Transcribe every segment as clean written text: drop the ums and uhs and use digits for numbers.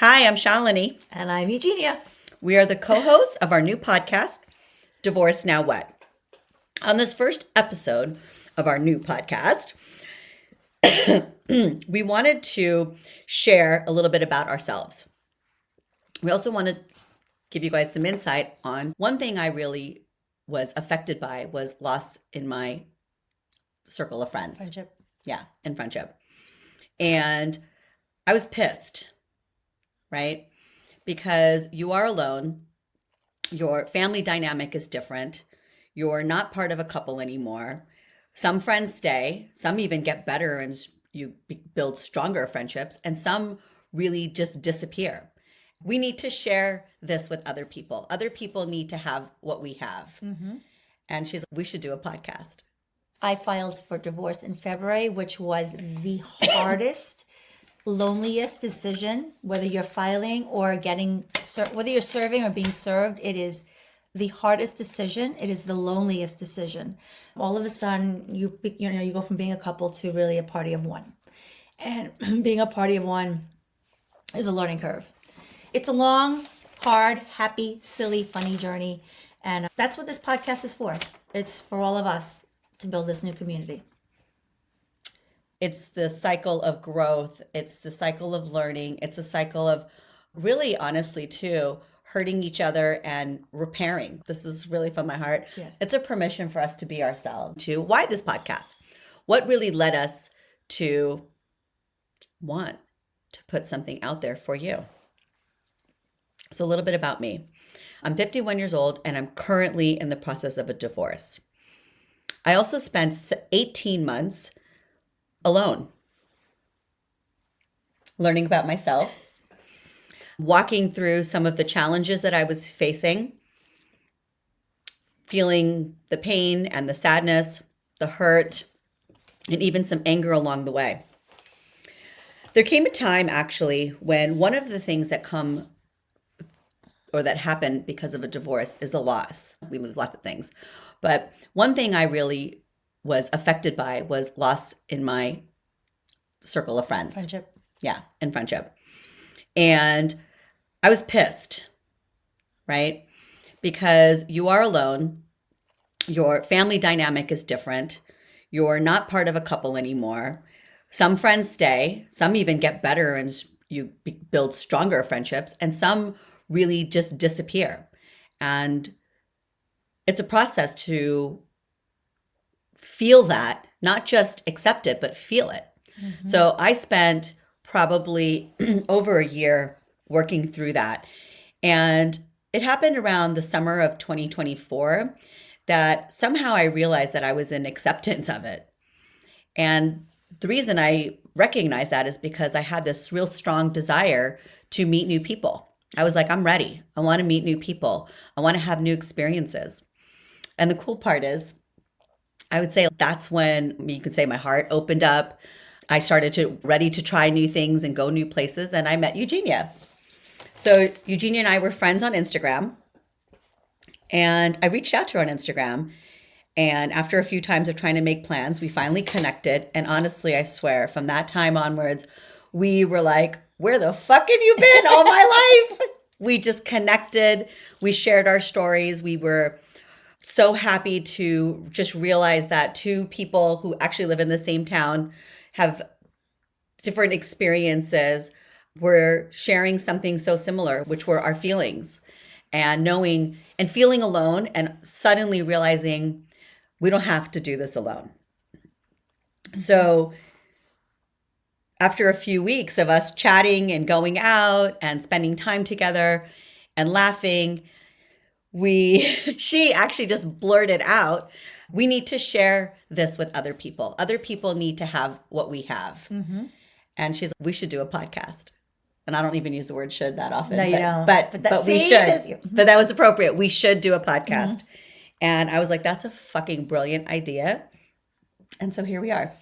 Hi, I'm Shalini. And I'm Eugenia. We are the co-hosts of our new podcast, Divorce Now What? On this first episode of our new podcast, we wanted to share a little bit about ourselves. We also want to give you guys some insight on one thing I really was affected by was loss in my circle of friends. Friendship. Yeah, in friendship. And I was pissed, right? Because you are alone. Your family dynamic is different. You're not part of a couple anymore. Some friends stay, some even get better and you build stronger friendships, and some really just disappear. We need to share this with other people. Other people need to have what we have. Mm-hmm. And she's like, we should do a podcast. I filed for divorce in February, which was the hardest, loneliest decision, whether you're filing or whether you're serving or being served. It is the hardest decision. It is the loneliest decision. All of a sudden, you go from being a couple to really a party of one. And being a party of one is a learning curve. It's a long, hard, happy, silly, funny journey. And that's what this podcast is for. It's for all of us to build this new community. It's the cycle of growth. It's the cycle of learning. It's a cycle of really, honestly, too, hurting each other and repairing. This is really from my heart. Yeah. It's a permission for us to be ourselves. To why this podcast? What really led us to want to put something out there for you? So a little bit about me. I'm 51 years old and I'm currently in the process of a divorce. I also spent 18 months alone, learning about myself, walking through some of the challenges that I was facing, feeling the pain and the sadness, the hurt, and even some anger along the way. There came a time actually when one of the things that happen because of a divorce is a loss. We lose lots of things. But one thing I really was affected by was loss in my circle of friends. Friendship. Yeah, in friendship. And I was pissed, right? Because you are alone. Your family dynamic is different. You're not part of a couple anymore. Some friends stay, some even get better and you build stronger friendships, and some really just disappear. And it's a process to feel that, not just accept it, but feel it. Mm-hmm. So I spent probably over a year working through that. And it happened around the summer of 2024 that somehow I realized that I was in acceptance of it. And the reason I recognize that is because I had this real strong desire to meet new people. I was like, I'm ready. I want to meet new people. I want to have new experiences. And the cool part is, I would say that's when you could say my heart opened up. I started ready to try new things and go new places. And I met Eugenia. So Eugenia and I were friends on Instagram. And I reached out to her on Instagram. And after a few times of trying to make plans, we finally connected. And honestly, I swear, from that time onwards, we were like, where the fuck have you been all my life? We just connected. We shared our stories. We were so happy to just realize that two people who actually live in the same town have different experiences. We're sharing something so similar, which were our feelings, and knowing and feeling alone and suddenly realizing we don't have to do this alone. So after a few weeks of us chatting and going out and spending time together and laughing, she actually just blurted out, we need to share this with other people. Other people need to have what we have. Mm-hmm. And she's like, we should do a podcast. And I don't even use the word should that often. No, you don't. But we should. But that was appropriate. We should do a podcast. Mm-hmm. And I was like, that's a fucking brilliant idea. And so here we are.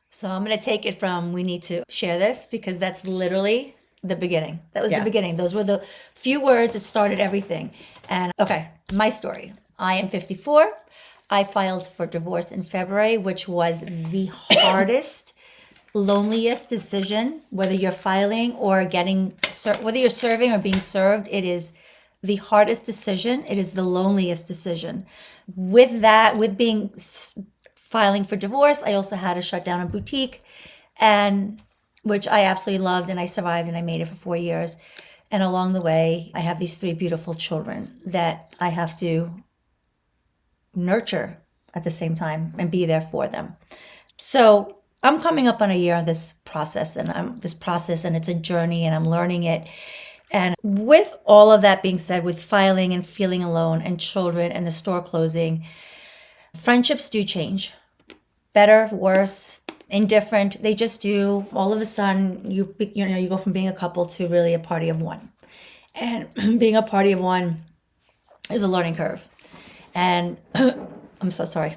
So I'm going to take it from we need to share this because that's literally the beginning. That was the beginning. Those were the few words that started everything. And okay, my story. I am 54. I filed for divorce in February, which was the hardest, loneliest decision, whether you're filing or whether you're serving or being served. It is the hardest decision. It is the loneliest decision. With that, with filing for divorce, I also had to shut down a boutique, and which I absolutely loved, and I survived, and I made it for 4 years. And along the way, I have these 3 beautiful children that I have to nurture at the same time and be there for them. So I'm coming up on a year on this process, and it's a journey, and I'm learning it. And with all of that being said, with filing and feeling alone and children and the store closing, friendships do change. Better, worse, indifferent. They just do. All of a sudden, you go from being a couple to really a party of one. And being a party of one is a learning curve. And I'm so sorry.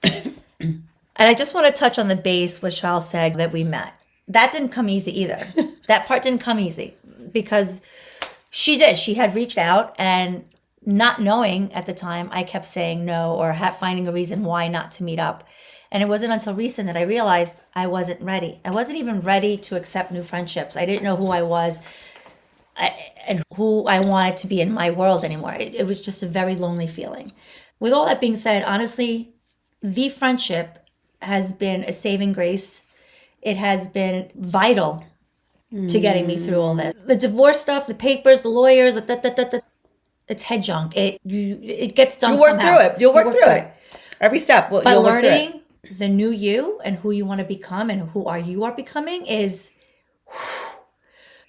And I just want to touch on the base, what Charles said, that we met. That didn't come easy either. That part didn't come easy because she did. She had reached out, and not knowing at the time, I kept saying no or finding a reason why not to meet up. And it wasn't until recent that I realized I wasn't ready. I wasn't even ready to accept new friendships. I didn't know who I was and who I wanted to be in my world anymore. It was just a very lonely feeling. With all that being said, honestly, the friendship has been a saving grace. It has been vital to getting me through all this. The divorce stuff, the papers, the lawyers, it's head junk. It gets done. You work somehow. through it. You'll work through it. Every step. But you'll work through it. learning the new you and who you want to become and you are becoming is,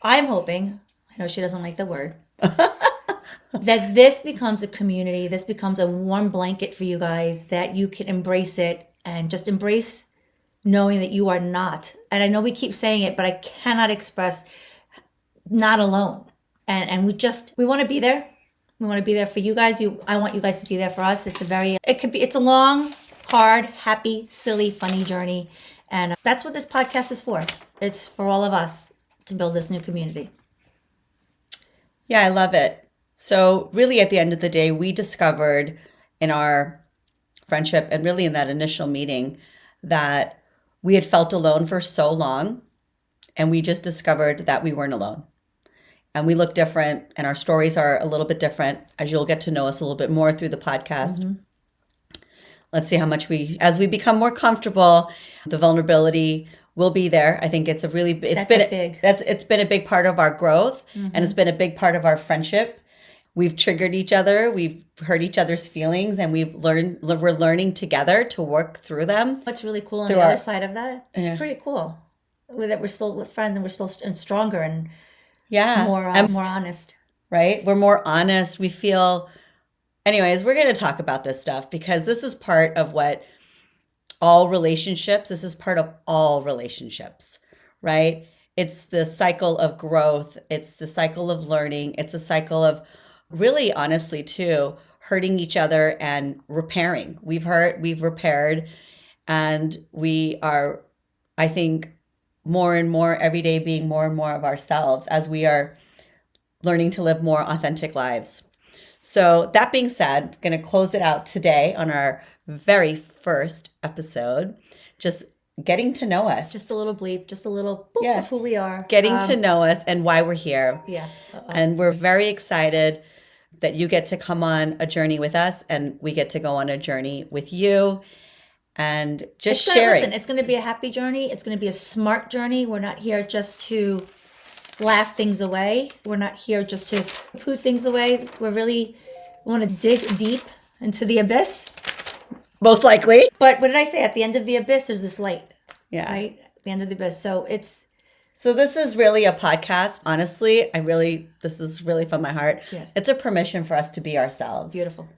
I'm hoping, I know she doesn't like the word, that this becomes a community, this becomes a warm blanket for you guys, that you can embrace it and just embrace knowing that you are not. And I know we keep saying it, but I cannot express not alone. And we want to be there. We want to be there for you guys. I want you guys to be there for us. It's a long, hard, happy, silly, funny journey. And that's what this podcast is for. It's for all of us to build this new community. Yeah, I love it. So really at the end of the day, we discovered in our friendship and really in that initial meeting that we had felt alone for so long, and we just discovered that we weren't alone. And we look different, and our stories are a little bit different, as you'll get to know us a little bit more through the podcast. Mm-hmm. Let's see how much as we become more comfortable, the vulnerability will be there. I think it's been a big part of our growth, mm-hmm. and it's been a big part of our friendship. We've triggered each other, we've hurt each other's feelings, and we're learning together to work through them. What's really cool on the other side of that, it's pretty cool that we're still friends and we're still stronger and more honest. Right? We're more honest. We feel, anyways, we're going to talk about this stuff because this is part of this is part of all relationships, right? It's the cycle of growth. It's the cycle of learning. It's a cycle of really, honestly, too, hurting each other and repairing. We've repaired, and we are, I think, more and more every day being more and more of ourselves as we are learning to live more authentic lives. So that being said, I'm going to close it out today on our very first episode, just getting to know us. Just a little bleep, just a little boop of who we are. Getting to know us and why we're here. Yeah. And we're very excited that you get to come on a journey with us, and we get to go on a journey with you, and just sharing. Listen, it's going to be a happy journey. It's going to be a smart journey. We're not here just to laugh things away. We're not here just to poo things away. We want to dig deep into the abyss. Most likely. But what did I say? At the end of the abyss, there's this light. Yeah. Right? At the end of the abyss. So this is really a podcast. Honestly, this is really from my heart. Yeah. It's a permission for us to be ourselves. Beautiful.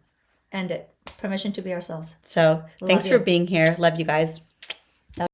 End it. Permission to be ourselves. So thanks for being here. Love you guys.